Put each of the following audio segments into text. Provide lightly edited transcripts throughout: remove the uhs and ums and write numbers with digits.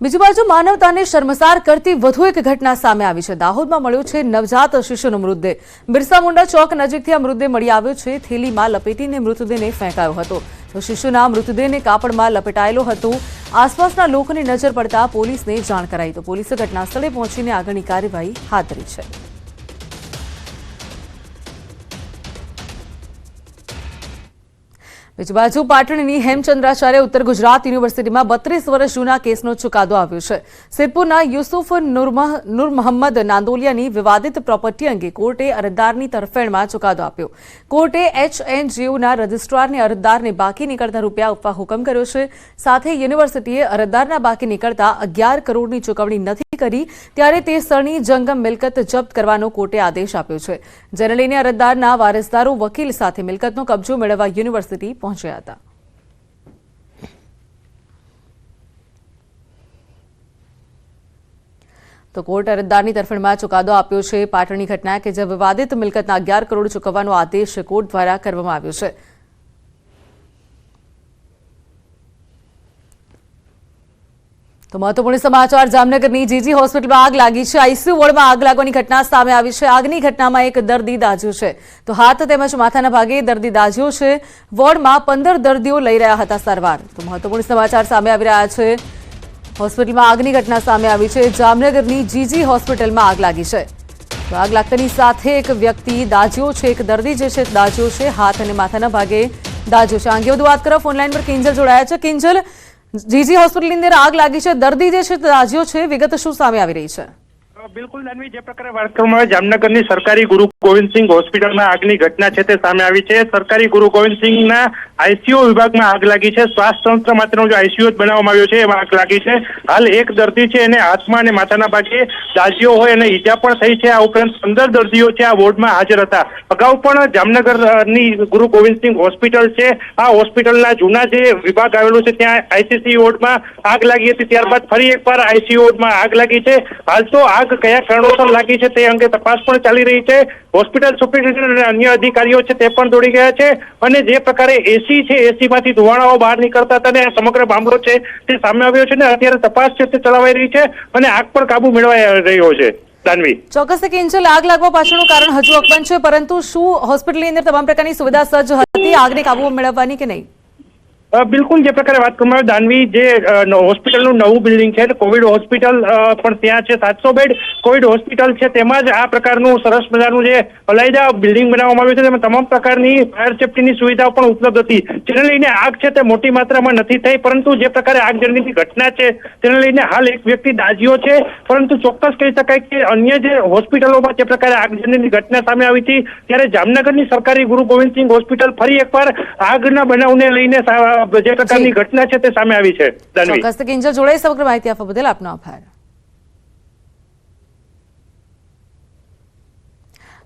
બીજી બાજુ માનવતાને શર્મસાર કરતી વધુ એક ઘટના સામે આવી છે। દાહોદમાં મળ્યો છે નવજાત શિશુનો મૃતદેહ। બિરસા મુંડા ચોક નજીકથી આ મૃતદેહ મળી આવ્યો છે। થેલીમાં લપેટીને મૃતદેહને ફેંકાયો હતો તો શિશુના મૃતદેહને કાપડમાં લપેટાયેલો હતો। આસપાસના લોકોની નજર પડતા પોલીસને જાણ કરાઈ તો પોલીસે ઘટનાસ્થળે પહોંચીને આગળની કાર્યવાહી હાથ ધરી છે। બીજી બાજુ પાટણની હેમચંદ્રાચાર્ય ઉત્તર ગુજરાત યુનિવર્સિટીમાં 32 વર્ષ જૂના કેસનો ચુકાદો આવ્યો છે। સિદ્ધપુરના યુસુફ નૂર મોહમ્મદ નાંદોલિયાની વિવાદિત પ્રોપર્ટી અંગે કોર્ટે અરજદારની તરફેણમાં ચુકાદો આપ્યો। કોર્ટે HNGUના રજિસ્ટ્રારને અરજદારને બાકી નીકળતા રૂપિયા આપવા હુકમ કર્યો છે। સાથે યુનિવર્સિટીએ અરજદારના બાકી નીકળતા 11 કરોડની ચૂકવણી નથી કરી ત્યારે તે સ્થળની જંગમ મિલકત જપ્ત કરવાનો કોર્ટે આદેશ આપ્યો છે। જેને લઈને અરજદારના વારસદારો વકીલ સાથે મિલકતનો કબજો મેળવવા યુનિવર્સિટી પહોંચ્યા હતા। તો કોર્ટ અરજદારની તરફેણમાં ચુકાદો આપ્યો છે। પાટણની ઘટના કે જે વિવાદિત મિલકતના 11 કરોડ ચૂકવવાનો આદેશ કોર્ટ દ્વારા કરવામાં આવ્યો છે। તો મહત્વપૂર્ણ સમાચાર જામનગરની જીજી હોસ્પિટલમાં આગ લાગી છે। આઈસીયુ વોર્ડમાં આગ લાગવાની ઘટના સામે આવી છે। આગની ઘટનામાં એક દર્દી દાઝ્યો છે તો હાથ તેમજ માથાના ભાગે દર્દી દાઝ્યો છે। વોર્ડમાં 15 દર્દીઓ લઈ રહ્યા હતા સારવાર। તો મહત્વપૂર્ણ સમાચાર સામે આવી રહ્યા છે। હોસ્પિટલમાં આગની ઘટના સામે આવી છે। જામનગરની જીજી હોસ્પિટલમાં આગ લાગી છે તો આગ લાગતાની સાથે એક વ્યક્તિ દાઝ્યો છે। એક દર્દી જે છે દાઝ્યો છે, હાથ અને માથાના ભાગે દાઝ્યો છે। આ અંગે વધુ વાત કરવા ફોનલાઈન પર કિંજલ જોડાયા છે। કિંજલ, जीजी હોસ્પિટલની અંદર આગ લાગી છે, દર્દી જે છે દાઝ્યો છે, વિગત શું સામે આવી રહી છે? બિલકુલ દાનવી, જે પ્રકારે વાત કરવામાં આવે જામનગરની સરકારી ગુરુ ગોવિંદસિંહ હોસ્પિટલમાં આગની ઘટના છે તે સામે આવી છે। સરકારી ગુરુ ગોવિંદસિંહના આઈસીયુ વિભાગમાં આગ લાગી છે। શ્વાસ તંત્ર માટેનો જે આઈસીયુ બનાવવામાં આવ્યો છે એમાં આગ લાગી છે। હાલ એક દર્દી છે એને હાથમાં અને માથાના ભાગે દાઝ્યો હોય અને ઈજા પણ થઈ છે। આ ઉપરાંત 15 દર્દીઓ છે આ વોર્ડમાં હાજર હતા। અગાઉ પણ જામનગરની ગુરુ ગોવિંદસિંહ હોસ્પિટલ છે, આ હોસ્પિટલના જૂના જે વિભાગ આવેલો છે ત્યાં આઈસીસી વોર્ડમાં આગ લાગી હતી। ત્યારબાદ ફરી એકવાર આઈસીયુ વોર્ડમાં આગ લાગી છે। હાલ તો આગ કયા કારણોસર લાગી છે તે અંગે તપાસ પણ ચાલી રહી છે। હોસ્પિટલ સુપ્રિન્ટેન્ડન્ટ અને અન્ય અધિકારીઓ છે તે પણ દોડી ગયા છે અને જે પ્રકારે એસી છે એસીમાંથી ધુવાણાઓ બહાર નીકળતા હતા અને સમગ્ર મામલો છે તે સામે આવ્યો છે ને અત્યારે તપાસ છે તે ચલાવાઈ રહી છે અને આગ પર કાબુ મેળવાઈ રહ્યો છે। દાનવી, ચોક્કસ કિંજલ, આગ લાગવા પાછળનું કારણ હજુ અકબંધ છે, પરંતુ શું હોસ્પિટલની અંદર તમામ પ્રકારની સુવિધા સજ્જ હતી આગને કાબુમાં મેળવવાની કે નહીં? બિલકુલ, જે પ્રકારે વાત કરવામાં આવે દાનવી, જે હોસ્પિટલનું નવું બિલ્ડિંગ છે કોવિડ હોસ્પિટલ પણ ત્યાં છે, 700 બેડ કોવિડ હોસ્પિટલ છે, તેમાં જ આ પ્રકારનું સરસ મજાનું જે અલાયદા બિલ્ડિંગ બનાવવામાં આવ્યું છે તેમાં તમામ પ્રકારની ફાયર સેફ્ટીની સુવિધાઓ પણ ઉપલબ્ધ હતી। જેને લઈને આગ છે તે મોટી માત્રામાં નથી થઈ, પરંતુ જે પ્રકારે આગજનીની ઘટના છે તેને લઈને હાલ એક વ્યક્તિ દાઝ્યો છે, પરંતુ ચોક્કસ કહી શકાય કે અન્ય જે હોસ્પિટલોમાં જે પ્રકારે આગજનીની ઘટના સામે આવી હતી ત્યારે જામનગરની સરકારી ગુરુ ગોવિંદસિંહ હોસ્પિટલ ફરી એકવાર આગના બનાવને લઈને જે પ્રકારની ઘટના છે તે સામે આવી છે। ચોક્કસ કિંજલ, જોડાઈ સમગ્ર માહિતી આપવા બદલ આપનો આભાર।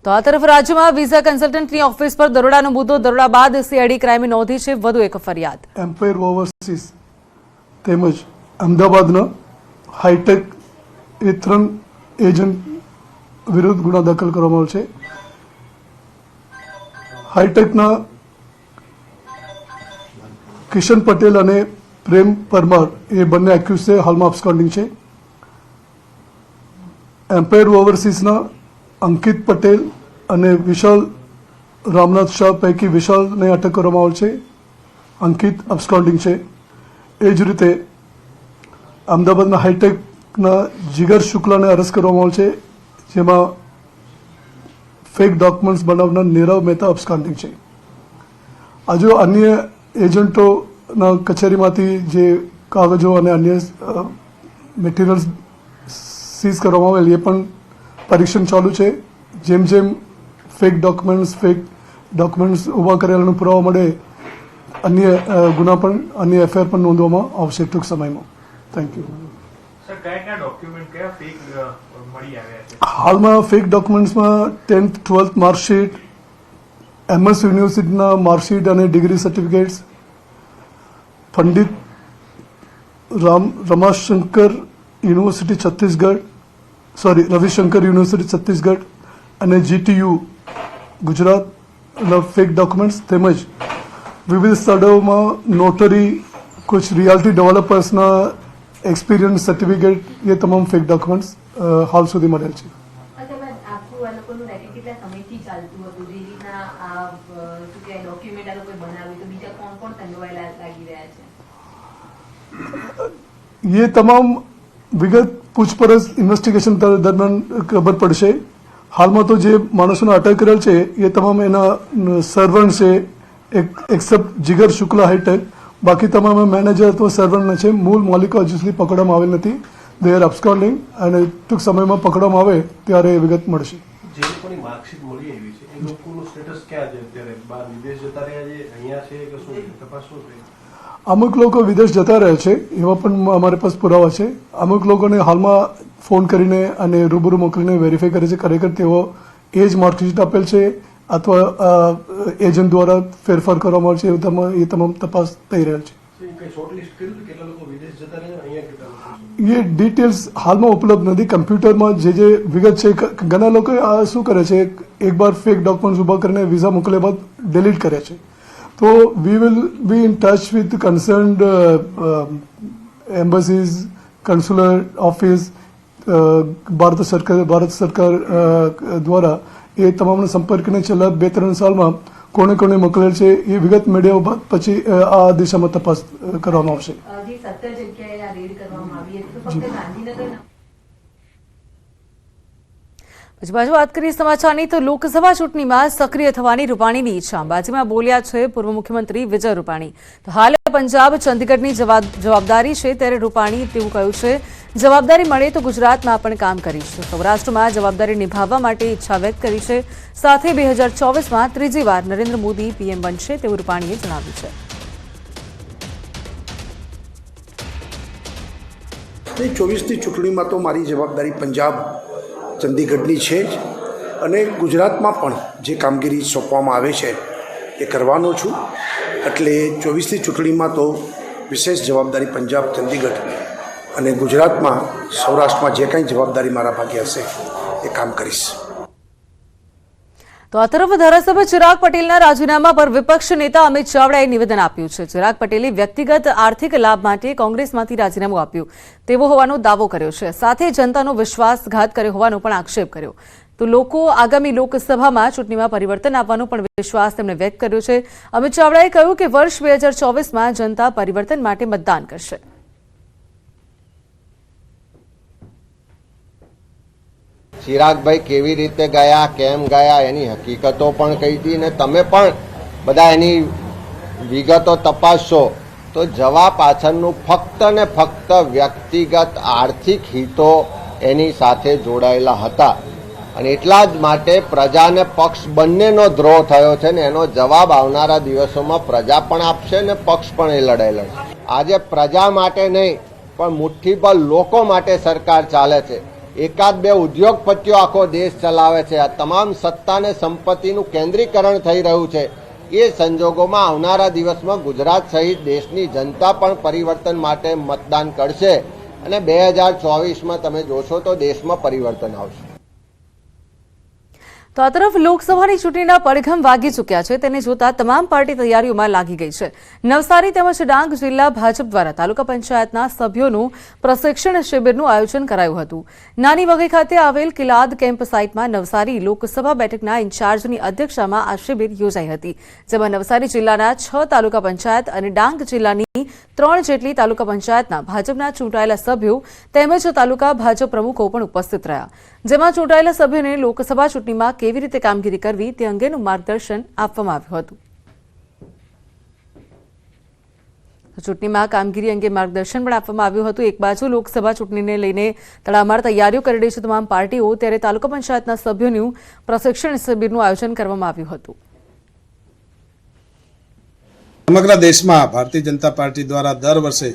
તો આ તરફ રાજ્યમાં વિઝા કન્સલ્ટન્ટની ઓફિસ પર દરોડાનો મુદ્દો, દરોડા બાદ સીઆઈડી ક્રાઇમે નોંધી છે વધુ એક ફરિયાદ। એમ્પાયર ઓવરસીઝ તેમજ અમદાવાદના હાઈટેક એ 3 એજન્ટ વિરુદ્ધ ગુનો દાખલ કરવામાં આવ્યો છે। હાઈટેકના કિશન પટેલ અને પ્રેમ પરમાર એ બંને એક્યુઝ છે, હાલમાં અબસ્કોન્ડિંગ છે। એમ્પાયર ઓવરસીઝના અંકિત પટેલ અને વિશાલ રામનાથ શાહ પૈકી વિશાલને અટક કરવામાં આવેલ છે, અંકિત અબસ્કોન્ડિંગ છે। એ જ રીતે અમદાવાદના હાઈટેકના જીગર શુક્લાને અરેસ્ટ કરવામાં આવેલ છે, જેમાં ફેક ડોક્યુમેન્ટ્સ બનાવનાર નીરવ મહેતા અબસ્કોન્ડિંગ છે। આજે અન્ય એજન્ટોના કચેરીમાંથી જે કાગળો અને અન્ય મટીરિયલ્સ સીઝ કરવામાં આવેલ એ પણ પરીક્ષણ ચાલુ છે। જેમ જેમ ફેક ડોક્યુમેન્ટ્સ ઊભા કરેલાનો પુરાવા મળે અન્ય ગુના પણ અન્ય એફઆઈઆર પણ નોંધવામાં આવશે ટૂંક સમયમાં। Thank you. હાલમાં ફેક ડોક્યુમેન્ટ્સમાં 10th 12th માર્કશીટ, MS યુનિવર્સિટીના માર્કશીટ અને degree certificates, Pandit Ramashankar university Chhattisgarh, Ravishankar university Chhattisgarh અને GTU ગુજરાતના ફેક ડોક્યુમેન્ટ્સ તેમજ વિવિધ સ્થળોમાં નોટરી, કુછ રિયાલિટી ડેવલપર્સના एक्सपीरियंस सर्टिफिकेट ये तमाम फेक डॉक्यूमेंट्स हाल સુધી મળેલ છે. અત્યારે આખું આ લોકોનું રેકેટ કેટલા સમયથી ચાલતું હતું? જેના આ શું કહેવાય ડોક્યુમેન્ટ આ લોકોએ બનાવ્યું તો બીજા કોણ કોણ સંડોવાયેલા લાગી રહ્યા છે? ये तमाम विगत पूछपरछ इन्वेस्टिगेशन दरमियान खबर પડશે. હાલમાં તો જે માણસોને અટક કરેલ છે એ તમામ એના સર્વન્ટ છે એક્સેપ્ટ જીગર શુક્લા હાઈટેક. બાકી તમામ મેનેજર અથવા સર્વન્ટ છે. મૂળ માલિકો હજુ સુધી પકડવામાં આવેલ નથી. દે આર અબસ્કોન્ડિંગ અને ટૂંક સમયમાં પકડવામાં આવે ત્યારે એ વિગત મળશે. જે લોકોની માર્કશીટ મળી આવી છે એ લોકોનું સ્ટેટસ ક્યાં છે અત્યારે? બહાર વિદેશ જતા રહ્યા છે, અહીંયા છે કે શું? તપાસ શું થઈ? અમુક લોકો વિદેશ જતા રહે છે એવા પણ અમારી પાસે પુરાવા છે. અમુક લોકોને હાલમાં ફોન કરીને અને રૂબરૂ મોકલીને વેરીફાઈ કરે છે ખરેખર તેઓ એ જ માર્કશીટ આપેલ છે અથવા એજન્ટ દ્વારા ફેરફાર કરવામાં આવે છે એ તમામ તપાસ થઈ રહેલ છે. કઈ શોર્ટલિસ્ટ કર્યું કેટલા લોકો વિદેશ જતા રહ્યા, અહીંયા કેટલા લોકો? એ ડિટેલ્સ હાલમાં ઉપલબ્ધ નથી. કમ્પ્યુટરમાં જે વિગત છે ઘણા લોકો આ શું કરે છે એક બાર ફેક ડોક્યુમેન્ટ્સ ઊભા કરીને વિઝા મોકલ્યા બાદ ડિલીટ કરે છે. તો we will be in touch with concerned embassies, consular office, Bharat સરકાર દ્વારા એ તમામનો સંપર્ક કરીને છેલ્લા 2-3 સાલમાં કોને કોને મોકલેલ છે એ વિગત મેળવ્યા બાદ પછી આ દિશામાં તપાસ કરવામાં આવશે. જે 17 જગ્યાએ આ રેડ કરવામાં આવી હતી તો ફક્ત ગાંધીનગર પછી બાજુ વાત કરીએ સમાચારની તો લોકસભા ચૂંટણીમાં સક્રિય થવાની રૂપાણીની ઈચ્છા. બાજીમાં બોલ્યા છે પૂર્વ મુખ્યમંત્રી વિજય રૂપાણી. તો હાલ પંજાબ ચંદીગઢની જવાબદારી છે ત્યારે રૂપાણી તેવું કહ્યું છે જવાબદારી મળે તો ગુજરાતમાં પણ કામ કરીશ. સૌરાષ્ટ્રમાં જવાબદારી નિભાવવા માટે ઈચ્છા વ્યક્ત કરી છે. સાથે 2024માં ત્રીજી વાર નરેન્દ્ર મોદી પીએમ બનશે તેવું રૂપાણીએ જણાવ્યું છે. 24ની ચૂંટણીમાં તો મારી જવાબદારી પંજાબ ચંદીગઢની છે જ અને ગુજરાતમાં પણ જે કામગીરી સોંપવામાં આવે છે એ કરવાનો છું. એટલે 24ની ચૂંટણીમાં તો વિશેષ જવાબદારી પંજાબ, ચંદીગઢ અને ગુજરાતમાં સૌરાષ્ટ્રમાં જે કંઈ જવાબદારી મારા ભાગે હશે એ કામ કરીશ. તો આ તરફ ધારાસભ્ય ચિરાગ પટેલના રાજીનામા પર વિપક્ષ નેતા અમિત ચાવડાએ નિવેદન આપ્યું છે. ચિરાગ પટેલે વ્યક્તિગત આર્થિક લાભ માટે કોંગ્રેસમાંથી રાજીનામું આપ્યું તેવો હોવાનો દાવો કર્યો છે. સાથે જનતાનો વિશ્વાસઘાત કર્યો હોવાનો પણ આક્ષેપ કર્યો. તો લોકો આગામી લોકસભામાં ચૂંટણીમાં પરિવર્તન આવવાનો પણ વિશ્વાસ તેમણે વ્યક્ત કર્યો છે. અમિત ચાવડાએ કહ્યું કે વર્ષ 2024માં જનતા પરિવર્તન માટે મતદાન કરશે. ચિરાગભાઈ કેવી રીતે ગયા, કેમ ગયા એની હકીકતો પણ કહી હતી અને તમે પણ બધા એની વિગતો તપાસશો તો જવા પાછળનું ફક્ત ને ફક્ત વ્યક્તિગત આર્થિક હિતો એની સાથે જોડાયેલા હતા અને એટલા જ માટે પ્રજાને પક્ષ બંનેનો દ્રોહ થયો છે ને એનો જવાબ આવનારા દિવસોમાં પ્રજા પણ આપશે ને પક્ષ પણ એ લડાઈ લડશે. આજે પ્રજા માટે નહીં પણ મુઠ્ઠીભર લોકો માટે સરકાર ચાલે છે. એકાદ બે ઉદ્યોગપતિઓ આખો દેશ ચલાવે છે. આ તમામ સત્તા અને સંપત્તિનું કેન્દ્રીકરણ થઈ રહ્યું છે. એ સંજોગોમાં આવનારા દિવસમાં ગુજરાત સહિત દેશની જનતા પણ પરિવર્તન માટે મતદાન કરશે અને 2024માં તમે જોશો તો દેશમાં પરિવર્તન આવશે. તો આ તરફ લોકસભાની ચૂંટણીના પડઘમ વાગી ચૂક્યા છે તેને જોતા તમામ પાર્ટી તૈયારીઓમાં લાગી ગઈ છે. નવસારી તેમજ ડાંગ જિલ્લા ભાજપ દ્વારા તાલુકા પંચાયતના સભ્યોનું પ્રશિક્ષણ શિબિરનું આયોજન કરાયું હતું. નાની વઘઈ ખાતે આવેલ કિલાદ કેમ્પ સાઇટમાં નવસારી લોકસભા બેઠકના ઇન્ચાર્જની અધ્યક્ષતામાં આ શિબિર યોજાઈ હતી. જેમાં નવસારી જિલ્લાના 6 તાલુકા પંચાયત અને ડાંગ જિલ્લાની 3 જેટલી તાલુકા પંચાયતના ભાજપના ચૂંટાયેલા સભ્યો તેમજ તાલુકા ભાજપ પ્રમુખો પણ ઉપસ્થિત રહ્યા. જેમાં ચૂંટાયેલા સભ્યોને લોકસભા ચૂંટણીમાં કેવી રીતે કામગીરી કરવી તે અંગેનું માર્ગદર્શન આપવામાં આવ્યું હતું. ચૂંટણીમાં કામગીરી અંગે માર્ગદર્શન પણ આપવામાં આવ્યું હતું. એક બાજુ લોકસભા ચૂંટણીને લઈને તડામાર તૈયારીઓ કરી રહી છે તમામ પાર્ટીઓ, ત્યારે તાલુકા પંચાયતના સભ્યોનું પ્રશિક્ષણ શિબિરનું આયોજન કરવામાં આવ્યું હતું. સમગ્ર દેશમાં ભારતીય જનતા પાર્ટી દ્વારા દર વર્ષે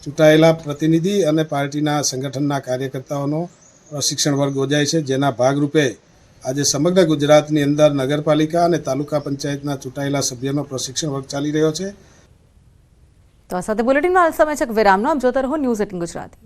ચૂંટાયેલા પ્રતિનિધિ અને પાર્ટીના સંગઠનના કાર્યકર્તાઓનો પ્રશિક્ષણ વર્ગ યોજાય છે. જેના ભાગરૂપે આજે સમગ્ર ગુજરાતની અંદર નગરપાલિકા અને તાલુકા પંચાયતના ચૂંટાયેલા સભ્યોનો પ્રશિક્ષણ વર્ગ ચાલી રહ્યો છે. તો આ સાથે બુલેટિનમાં હાલ સમય છે વિરામનો. આપ જોતા રહો ન્યૂઝ 18 ગુજરાતી.